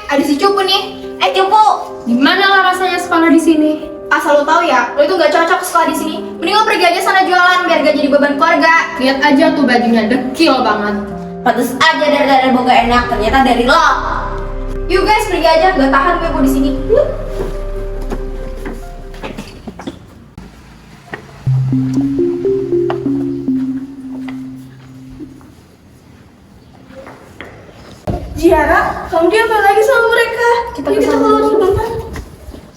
ada si Cupu nih. Cupu, Gimana lah rasanya sekolah di sini? asal lo tahu ya, lo itu nggak cocok sekolah di sini. Mending lo pergi aja sana jualan biar gak jadi beban keluarga. Lihat aja tuh bajunya dekil banget. Pantes aja dari boga enak, ternyata dari lo. Yuk guys, pergi aja, gak tahan gue di sini. Ziara, kamu diapa lagi sama mereka? Kita Yuk, kesana keluar dulu. sebentar.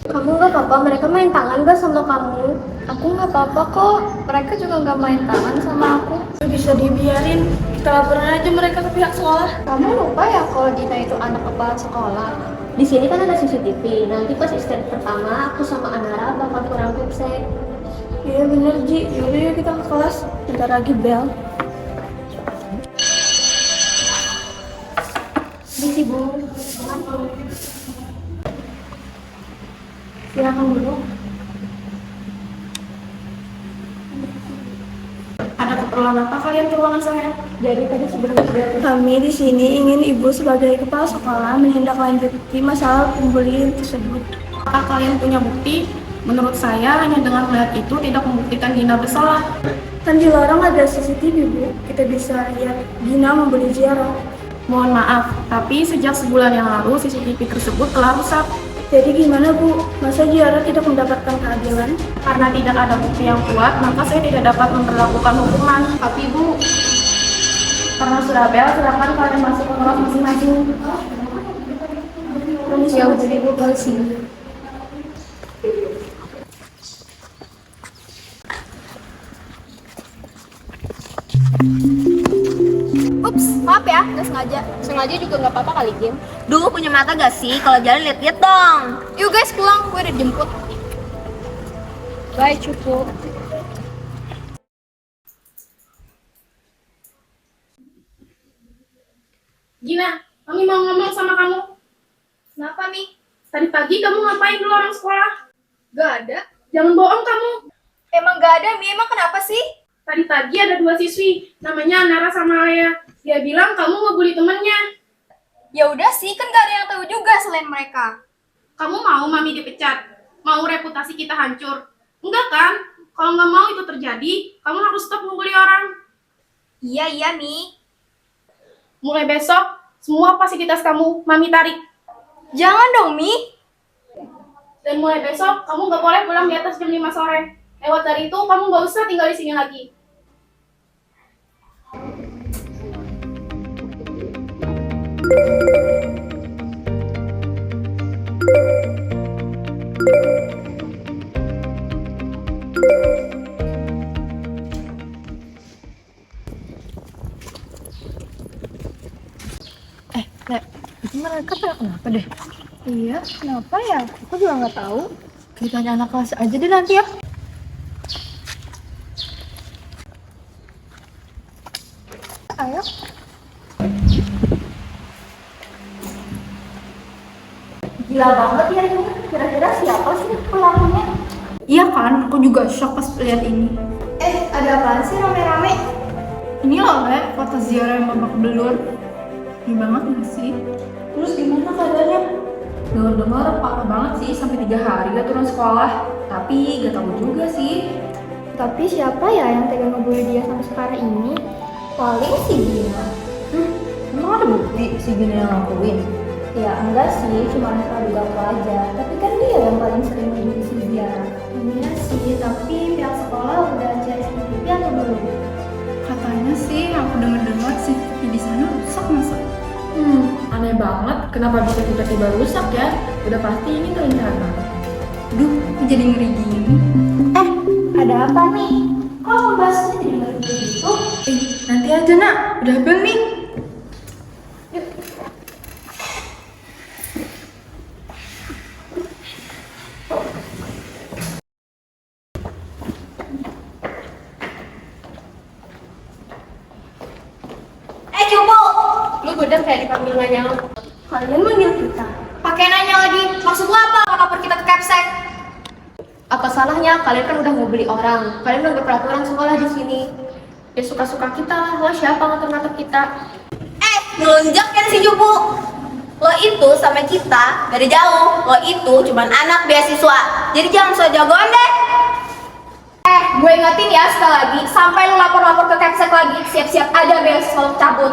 Kamu nggak apa-apa, mereka main tangan gak sama kamu? Aku nggak apa-apa kok, mereka juga nggak main tangan sama aku. Bisa dibiarin, kita laporin aja mereka ke pihak sekolah. Kamu lupa ya kalau Dina itu anak kepala sekolah? Di sini kan ada CCTV, nanti pas istirahat pertama aku sama Anara bakal kurang pepsek. Iya bener Ji, yaudah yuk kita ke kelas. Bentar lagi bel. Misi Bu. Silakan dulu. Ada keperluan apa kalian ke ruangan saya? Jadi tadi sebelumnya Kami di sini ingin Ibu sebagai kepala sekolah menindaklanjuti masalah pembelian tersebut. Apakah kalian punya bukti? Menurut saya, hanya dengan melihat itu tidak membuktikan Dina bersalah. Kan di lorong ada CCTV Bu, kita bisa lihat Dina membeli Ziara. Mohon maaf, tapi sejak sebulan yang lalu CCTV tersebut telah rusak. Jadi gimana Bu? Masa Ziara tidak mendapatkan keadilan? Karena tidak ada bukti yang kuat, maka saya tidak dapat memperlakukan hukuman. Tapi Bu, Karena sudah bel, silakan kalian masuk ke kelas masing-masing. ya udah Ibu ke sini. Ups, maaf ya, nggak sengaja. Sengaja juga nggak apa-apa kali Kim. Duh, punya mata gak sih? Kalau jalan lihat-lihat dong. Yuk guys, pulang, gue udah dijemput. Bye cukup. Gina, kami mau ngomong sama kamu. Kenapa nih? Tadi pagi kamu ngapain di lorong sekolah? Gak ada. Jangan bohong kamu. Emang gak ada, Mi. Emang kenapa sih? Tadi pagi ada dua siswi, namanya Nara sama Aya. Dia bilang kamu ngebully temennya. Ya udah sih, kan gak ada yang tahu juga selain mereka. Kamu mau mami dipecat? Mau reputasi kita hancur? Enggak kan? Kalau nggak mau itu terjadi, kamu harus stop ngebully orang. Iya, Mi. Mulai besok, semua fasilitas kamu mami tarik. Jangan dong, Mi. Dan mulai besok, kamu nggak boleh pulang di atas jam 5 sore. Lewat dari itu, kamu nggak usah tinggal di sini lagi. Itu mereka pada kenapa deh? Iya, kenapa ya? Aku juga nggak tahu. Kita tanya anak kelas aja deh nanti ya. Ayo. Gila banget ya ini. Kira-kira siapa sih pelakunya? Iya kan, aku juga shock pas lihat ini. Ada apaan sih rame-rame? Ini loh, Le, foto Ziara yang babak belur. Ini banget gak sih? Terus gimana keadaannya? Dengar-dengar parah banget sih, sampai 3 hari gak turun sekolah. Tapi gak tahu juga sih. Tapi siapa ya yang tega ngebully dia sampai sekarang ini? Paling si Gina. Emang ada bukti si Gina yang ngakuin? Ya enggak sih, cuma mereka duga aku aja. Tapi kan dia yang paling sering ngebully si Ziara. Iya sih, tapi pihak sekolah udah cari CCTV atau belum? Katanya sih, aku dengar-dengar CCTV di sana rusak masa. Aneh banget, kenapa bisa tiba-tiba rusak ya? Udah pasti ini terencana. Duh, aku jadi ngeri gini. Ada apa nih? Kok pembahasannya jadi ngeri gitu? Nanti aja nak, udah bel nih. Cupu! lu gudeg kayak dipanggil nggak nyala. Kalian manggil kita. Pakai nanya lagi. Maksud lo apa? Mau lapor kita ke Capsek? Apa salahnya? Kalian kan udah ngebully orang. Kalian udah peraturan sekolah di sini. Ya suka-suka kita lah. Lo siapa ngatur-ngatur kita? Ngelunjak kan si Cupu? Lo itu sama kita dari jauh. Lo itu cuman anak beasiswa. Jadi jangan so jagoan deh. Gue ingetin ya sekali lagi, sampai lu lapor-lapor ke Kepsek lagi, siap-siap aja beasiswa lu cabut.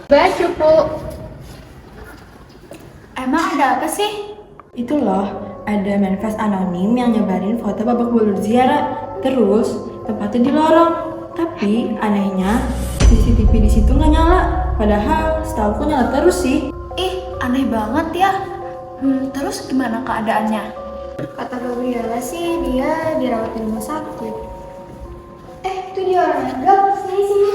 Udah cukup. Emang ada apa sih? Itu loh, ada manifest anonim yang nyebarin foto babak belur Ziara. Terus, tempatnya di lorong. Tapi, anehnya, CCTV di situ nggak nyala. Padahal, setahu nyala terus sih. Ih, aneh banget ya. Terus gimana keadaannya? Kata Gabriela sih dia dirawat di rumah sakit. Itu dia orangnya. Sini.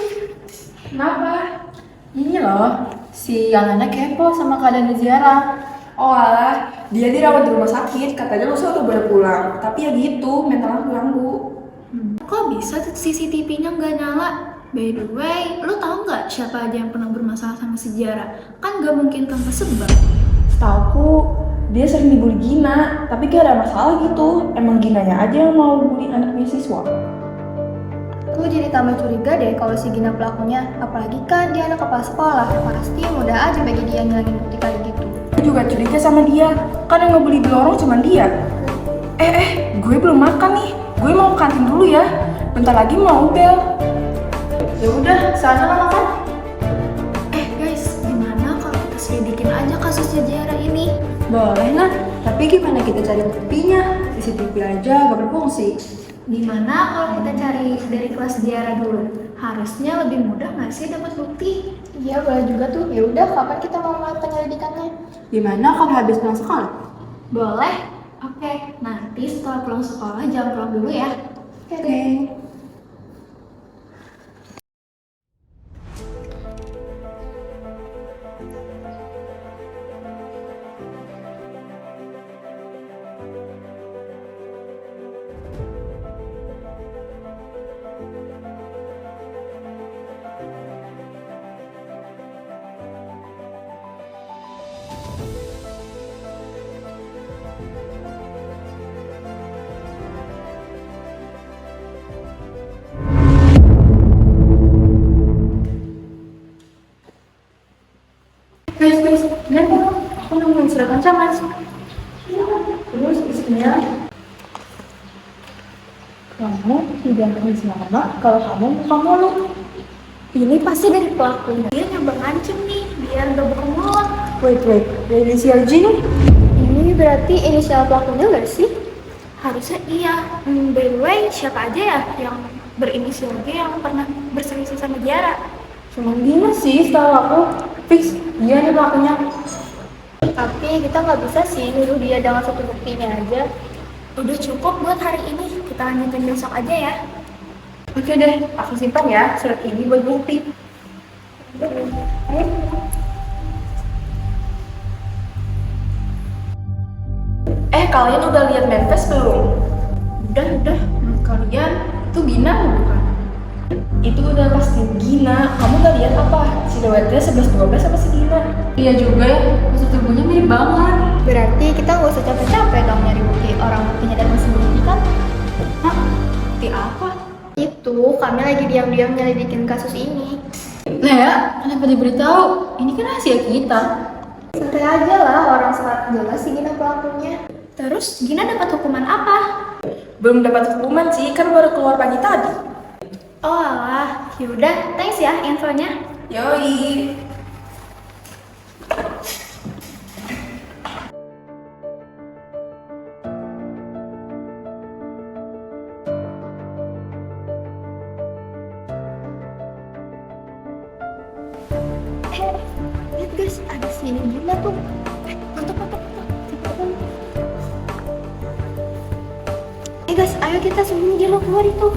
Kenapa? Ini loh, si Yalana kepo sama keadaan Ziara. Oh alah, dia dirawat di rumah sakit, katanya lusa udah boleh pulang. Tapi ya gitu, mentalnya ganggu. Kok bisa CCTV-nya nggak nyala? By the way, lo tau nggak siapa aja yang pernah bermasalah sama sejarah? Kan nggak mungkin tanpa sebab. Setauku, dia sering dibully Gina, tapi gak ada masalah gitu. Emang Ginanya aja yang mau bully anak beasiswa. Gue jadi tambah curiga deh kalau si Gina pelakunya. Apalagi kan dia anak kepala sekolah. Pasti mudah aja bagi dia ngilangin bukti kayak gitu. Gue juga curiga sama dia, kan yang ngebully di lorong cuma dia. Gue belum makan nih. Gue mau ke kantin dulu ya. Bentar lagi mau bel. Ya udah, sana lah makan. Guys, gimana kalau kita selidikin aja kasus sejarah ini? Boleh nah, tapi gimana kita cari buktinya? CCTV aja gak berfungsi. Gimana kalau kita cari dari kelas sejarah dulu? Harusnya lebih mudah nggak sih dapat bukti? Iya boleh juga tuh. Ya udah, kapan kita mau mulai penyelidikannya? Gimana kalau habis pulang sekolah? Boleh. Oke, nanti setelah pulang sekolah jangan pulang dulu ya. Oke. Guys, lihat dong, aku nemuin surat ancaman. Terus isinya, kamu tidak akan selamat kalau kamu buka mulut. Ini pasti dari pelakunya. Dia nyoba ngancem nih biar gak buka mulut. Wait, ada inisial G nih? Ini berarti inisial pelakunya nggak sih? Harusnya iya. By the way, siapa aja ya yang berinisial G yang pernah berselisih sama Ziara? Cuma Gina sih, setahu aku. Fix, dia nih pelakunya. Tapi kita nggak bisa sih nuduh dia dengan satu buktinya aja. Udah cukup buat hari ini, kita lanjutin besok aja ya. Oke deh, aku simpan ya surat ini buat bukti. Kalian udah lihat manifest belum? Udah, menurut kalian itu Gina bukan? Itu udah pasti Gina. Kamu gak lihat apa? Siluetnya 11-12 apa si Gina? Iya juga ya, maksud tubuhnya mirip banget. Berarti kita nggak usah capek-capek dong nyari bukti. Orang buktinya datang sendiri kan? Hah? Bukti apa? Itu kami lagi diam-diam nyelidikin kasus ini. Nah ya, kenapa diberitahu? Ini kan rahasia kita. Santai aja lah, orang sangat jelas sih Gina pelakunya. Terus Gina dapat hukuman apa? Belum dapat hukuman sih, kan baru keluar pagi tadi. Oh alah, yaudah, thanks ya infonya. Yoi. Lihat guys, ada si Gina tuh. Mantap. Guys, ayo kita sembunyi dulu keluar itu.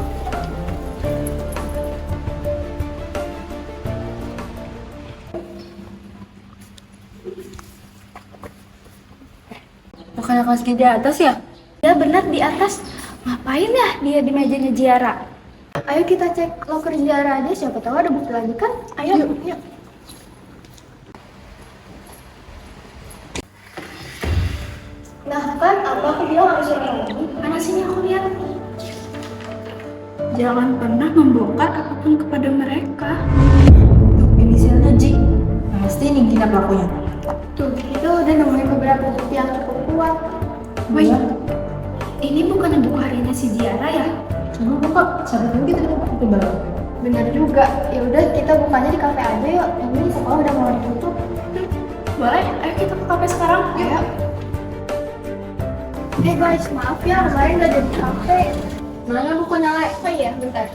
Bukan kelas di atas ya? Ya benar di atas. Ngapain ya dia di mejanya Ziara? Ayo kita cek loker Ziara aja, siapa tahu ada bukti lagi kan? Ayo. Nah kan, apa aku bilang harus lagi? Mana sini aku lihat. Jangan pernah membongkar apapun kepada mereka. Tuh, inisialnya G. Pasti ini Gina pelakunya. Tuh, kita udah nemuin beberapa bukti yang cukup kuat. Wih, ini bukan buku hariannya si Ziara ya? Coba buka, siapa tahu kita dapat itu baru. Benar juga. Ya udah kita bukanya di kafe aja yuk. Ini sekolah udah mau ditutup. Boleh, ayo kita ke kafe sekarang. Ayo. Guys, maaf ya kemarin gak jadi kafe. Mana bukunya, Le? Oh iya, bentar.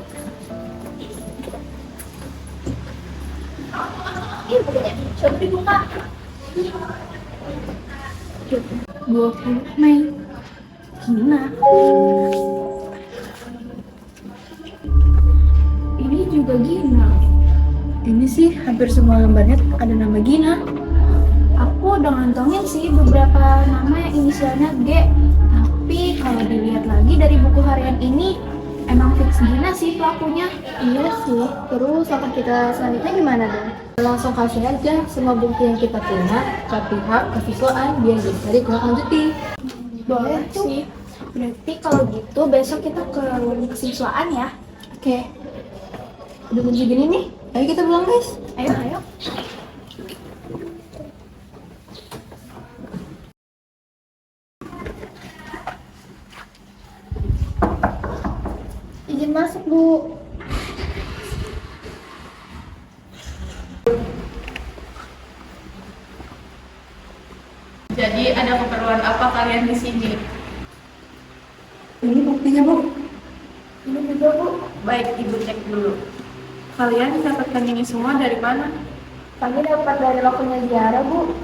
Ini bukunya, coba dibuka. 20 Mei. Gina. Ini juga Gina. Ini sih hampir semua lembarnya ada nama Gina. Aku udah ngantongin sih beberapa nama yang inisialnya G. Tapi kalau dilihat lagi dari buku harian ini, emang fix Gina sih pelakunya. Iya sih. Terus langkah kita selanjutnya gimana dong? Langsung kasih aja semua bukti yang kita punya ke pihak kesiswaan biar bisa ditindaklanjuti. Boleh tuh. Berarti kalau gitu besok kita ke ruang kesiswaan ya. Oke. Udah jam segini nih. Ayo kita pulang guys. Ayo, ayo. Izin masuk, Bu. Jadi ada keperluan apa kalian di sini? Ini buktinya, Bu. Ini juga, Bu. Baik, Ibu cek dulu. Kalian mendapatkan ini semua dari mana? Kami dapat dari lokonya Ziara, Bu.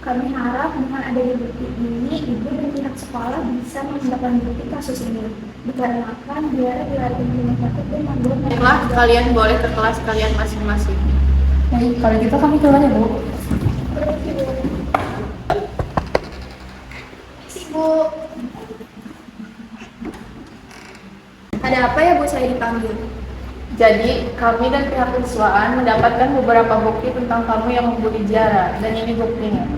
Kami harap dengan adanya bukti ini, Ibu dan pihak sekolah bisa menindaklanjuti kasus ini. Dikarenakan Ziara dilarikan ke rumah sakit dan membuat Baiklah, kalian boleh ke kelas kalian masing-masing. Baik, kalau gitu kami keluar ya, Bu. Bu. Ada apa ya, Bu, saya dipanggil? Jadi, kami dan pihak kesiswaan mendapatkan beberapa bukti tentang kamu yang membuli Ziara, dan ini buktinya.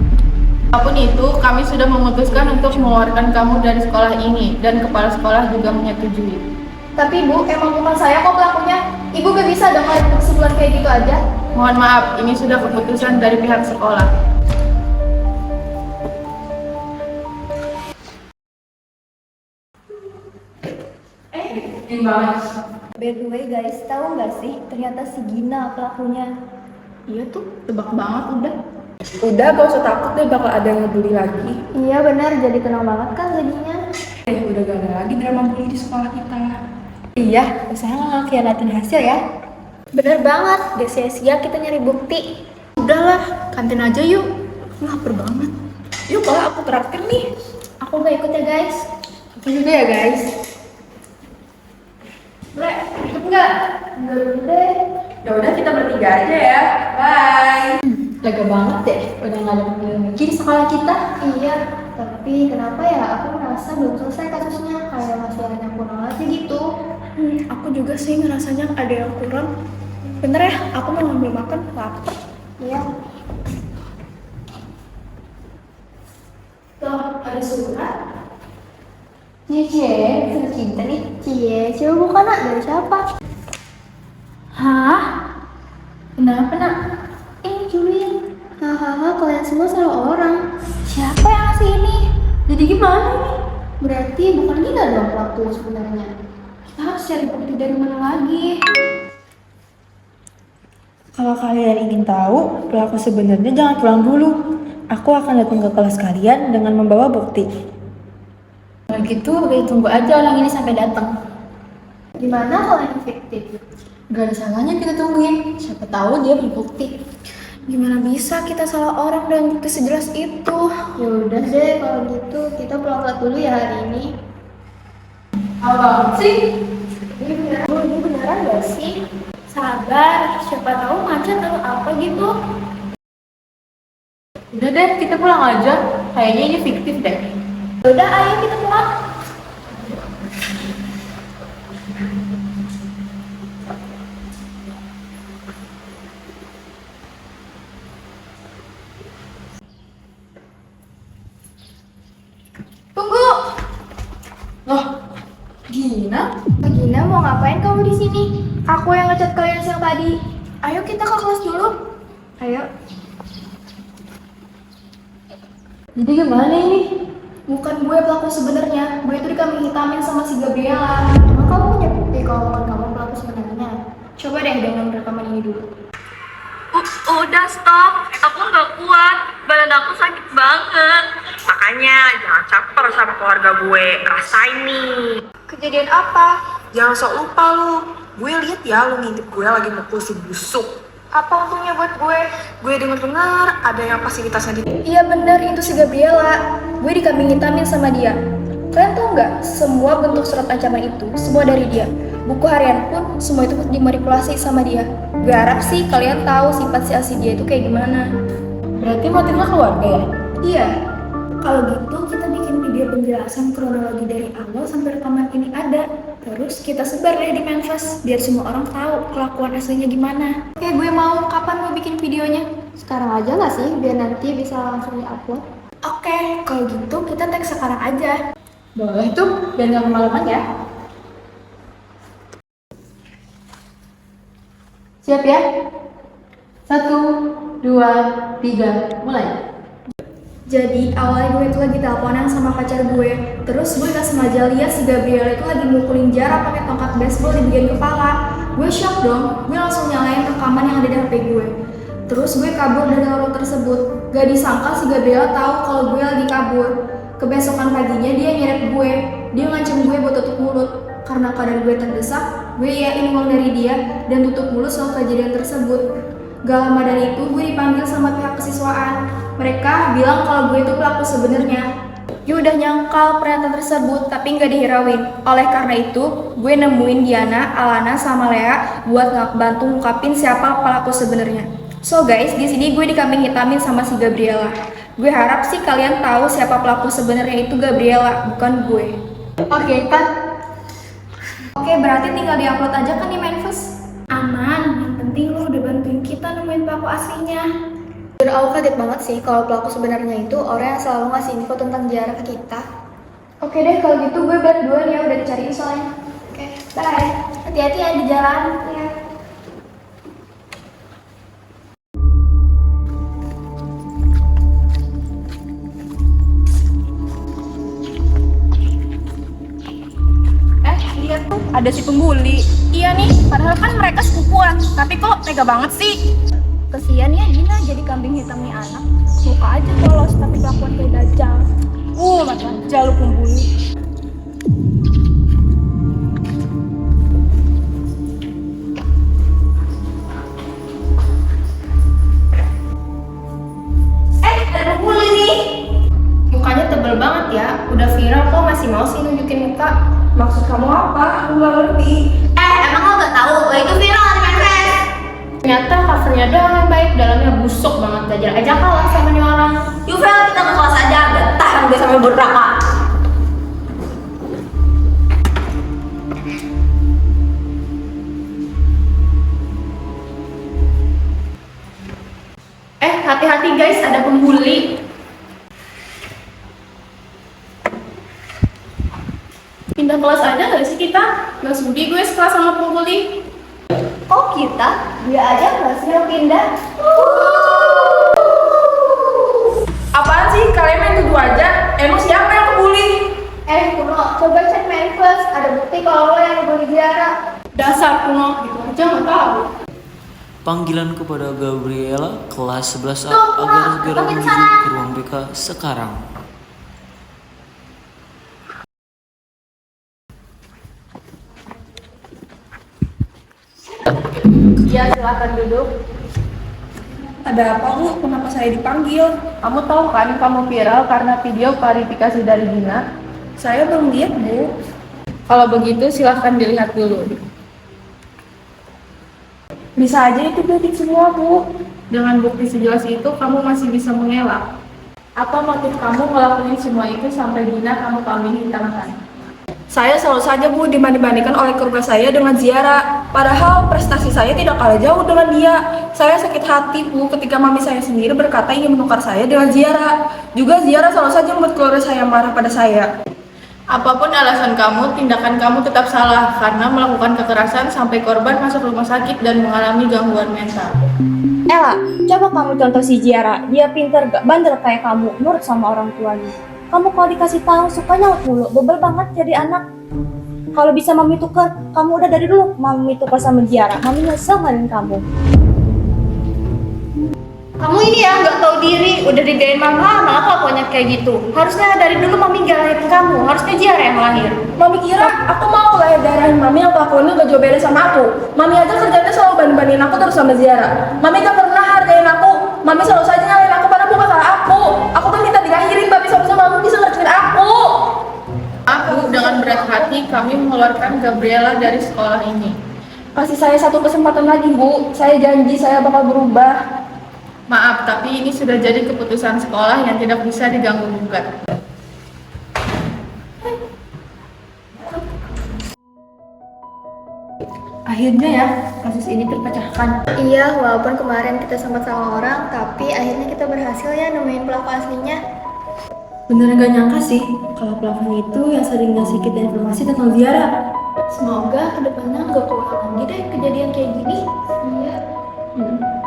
Apapun itu, kami sudah memutuskan untuk mengeluarkan kamu dari sekolah ini, dan kepala sekolah juga menyetujui. Tapi Bu, emang bukan saya kok pelakunya. Ibu gak bisa dong narik kesimpulan kayak gitu aja. Mohon maaf, ini sudah keputusan dari pihak sekolah. By the way guys, tahu nggak sih ternyata si Gina pelakunya. Iya tuh, tebak banget udah. Udah, gak usah takut deh bakal ada yang ngebully lagi. Iya benar, jadi tenang banget kan jadinya. Udah gak ada lagi drama bully di sekolah kita. Iya, usaha nggak khianatin hasil ya. Bener banget, gak sia-sia kita nyari bukti. Udahlah, kantin aja yuk. Aku lapar banget. Yuk, kalau aku traktir nih. Aku nggak ikut ya guys. Aku juga ya guys. Bre, ikut nggak? Enggak dulu deh. Ya udah kita bertiga aja ya. Bye. Lega banget deh, udah gak ada pemilihan lagi di sekolah kita. Iya, tapi kenapa ya aku merasa belum selesai kasusnya, kayak masih ada yang kurang aja gitu. Aku juga sih ngerasanya ada yang kurang. Bener ya, aku mau ngambil makan, lapar. Iya. Tuh, ada surat. Cie, sudah cinta nih. Cie, coba buka nak, dari siapa? Hah? Kenapa nak? Julin. Hahaha, kalian semua salah orang. Siapa yang ngasih ini? Jadi gimana nih? Berarti bukan Gina dong pelaku sebenarnya. Kita harus cari bukti dari mana lagi? Kalau kalian ingin tahu pelaku sebenarnya, jangan pulang dulu. Aku akan datang ke kelas kalian dengan membawa bukti. Kalau gitu, kita tunggu aja orang ini sampai datang. Gimana kalau yang fiktif? Gak ada salahnya kita tungguin. Siapa tahu dia berbukti. Gimana bisa kita salah orang dan bukti sejelas itu? Ya udah deh kalau gitu kita pulang kelas dulu ya hari ini. Apa sih? Ini beneran gak sih? Sabar, siapa tahu macet atau apa gitu. Udah deh, kita pulang aja. Kayaknya ini fiktif deh. Udah, ayo kita pulang. Tunggu. Loh, Gina? Gina mau ngapain kamu di sini? Aku yang ngechat kalian siang tadi. Ayo kita ke kelas dulu. Ayo. Jadi gimana ini? Bukan gue pelaku sebenarnya, gue itu dikambing hitamin sama si Gabriela. Emang kamu punya bukti kalau bukan kamu pelaku sebenarnya? Coba deh dengerin rekaman ini dulu. Udah stop, aku nggak kuat, badan aku sakit banget. Makanya jangan caper sama keluarga gue, rasain nih. Kejadian apa? Jangan sok lupa lu. Gue lihat ya lu ngintip gue lagi mukul si busuk. Apa untungnya buat gue? Gue dengar ada yang fasilitasnya di... Iya bener, itu si Gabriela. Gue dikambing hitamin sama dia. Kalian tau nggak? Semua bentuk surat ancaman itu, semua dari dia. Buku harian pun, semua itu dimanipulasi sama dia. Gue harap sih kalian tahu sifat si asli dia itu kayak gimana. Berarti motifnya keluarga ya? Iya. Kalau gitu kita bikin video penjelasan kronologi dari awal sampai rekaman ini ada. Terus kita sebar deh di Manfest biar semua orang tahu kelakuan aslinya gimana. Oke, gue mau. Kapan mau bikin videonya? Sekarang aja nggak sih, biar nanti bisa langsung di-upload? Oke, kalau gitu kita tag sekarang aja. Boleh tuh, biar nggak kemalaman ya. Siap ya? 1, 2, 3, mulai. Jadi awalnya gue itu lagi teleponan sama pacar gue. Terus gue gak sengaja lihat si Gabriela itu lagi mukulin Zara pakai tongkat baseball di bagian kepala. Gue shock dong. Gue langsung nyalain rekaman yang ada di HP gue. Terus gue kabur dari warung tersebut. Gak disangka si Gabriela tahu kalau gue lagi kabur. Kebesokan paginya dia nyeret gue. Dia ngancem gue buat tutup mulut. Karena keadaan gue terdesak, gue iyain uang dari dia dan tutup mulut soal kejadian tersebut. Gak lama dari itu gue dipanggil sama pihak kesiswaan. Mereka bilang kalau gue itu pelaku sebenarnya. Gue udah nyangkal pernyataan tersebut tapi nggak dihirauin. Oleh karena itu, gue nemuin Diana, Alana, sama Lea buat bantu ngungkapin siapa pelaku sebenarnya. So guys, di sini gue dikambing hitamin sama si Gabriela. Gue harap sih kalian tahu siapa pelaku sebenarnya itu Gabriela, bukan gue. Oke, kan? Oke, berarti tinggal diupload aja kan di Manfest? Aman, yang penting lo udah bantuin kita nemuin pelaku aslinya. Jujur aku kaget banget sih kalau pelaku sebenarnya itu orang yang selalu ngasih info tentang Zara ke kita. Oke deh, kalau gitu gue balik duluan ya, udah dicariin soalnya. Oke, bye. Hati-hati ya di jalan. Ya. Lihat tuh, ada si pembuli. Iya nih, padahal kan mereka sepupuan, tapi kok tega banget sih. Kesian ya Dina jadi kambing hitamnya anak. Muka aja polos tapi kelakuan kayak dajal. Macam jalur pembuli. Ada pembuli nih. Mukanya tebel banget ya, udah viral kok masih mau sih nunjukin muka. Maksud kamu apa? Aku nggak ngerti. Emang lo gak tahu lo itu viral di Manfest? Ternyata covernya doang yang baik, dalamnya busuk banget. Belajar aja kalah sama nih orang. Yufel, kita ke kelas aja, betah kan gue sampai berdaka. Hati-hati guys, ada pembuli. Pindah kelas aja nggak sih kita? Nggak sudi gue sekelas sama pembuli. Oh kita? Dia aja kelasnya pindah. Apaan sih? Kalian main tuduh aja? Emang siapa yang kebuli? Kuno, coba cek Manfest, ada bukti kalau lo yang ngebully Zara. Dasar Kuno, gitu aja nggak tahu. Panggilan kepada Gabriela kelas 11A agar segera menuju ke ruang BK sekarang. Ya, silakan duduk. Ada apa Bu? Kenapa saya dipanggil? Kamu tahu kan kamu viral karena video klarifikasi dari Dina? Saya belum lihat Bu. Kalau begitu silahkan dilihat dulu. Bisa aja itu bukti semua, Bu. Dengan bukti sejelas itu kamu masih bisa mengelak. Apa motif kamu ngelakuin semua itu sampai Dina kamu kambing hitamkan? Saya selalu saja Bu dibanding-bandingkan oleh keluarga saya dengan Ziara. Padahal prestasi saya tidak kalah jauh dengan dia. Saya sakit hati Bu ketika mami saya sendiri berkata ingin menukar saya dengan Ziara. Juga Ziara selalu saja membuat keluarga saya marah pada saya. Apapun alasan kamu, tindakan kamu tetap salah karena melakukan kekerasan sampai korban masuk rumah sakit dan mengalami gangguan mental. Ella, coba kamu contoh si Ziara. Dia pinter, gak bandel kayak kamu, nurut sama orang tuanya. Kamu kalau dikasih tahu suka nyaut mulu, bebel banget jadi anak. Kalau bisa mami tukar, kamu udah dari dulu mami tukar sama Ziara. Mami nyesel ngalin kamu. Kamu ini ya nggak tahu diri, udah digayain mama, malah kelakuannya kayak gitu. Harusnya dari dulu mami nggak lahirin kamu, harusnya Ziara yang lahir. Mami kira aku mau lahir dari rahim mami yang kelakuannya gak jauh beda sama aku. Mami aja kerjanya selalu banding-bandingin aku terus sama Ziara. Mami gak pernah hargain aku. Mami selalu saja nyalain aku padahal bukan salah aku. Aku kan minta dilahirin, tapi sama-sama mami bisa ngertiin aku. Aku dengan berat hati kami mengeluarkan Gabriela dari sekolah ini. Kasih saya satu kesempatan lagi, Bu. Saya janji saya bakal berubah. Maaf, tapi ini sudah jadi keputusan sekolah yang tidak bisa diganggu-gugat. Akhirnya ya, kasus ini terpecahkan. Iya, walaupun kemarin kita sempat sama orang, tapi akhirnya kita berhasil ya nemuin pelaku aslinya. Beneran gak nyangka sih kalau pelakunya itu yang sering ngasih kita informasi tentang Ziara. Semoga kedepannya nggak keulang lagi deh kejadian kayak gini. Iya.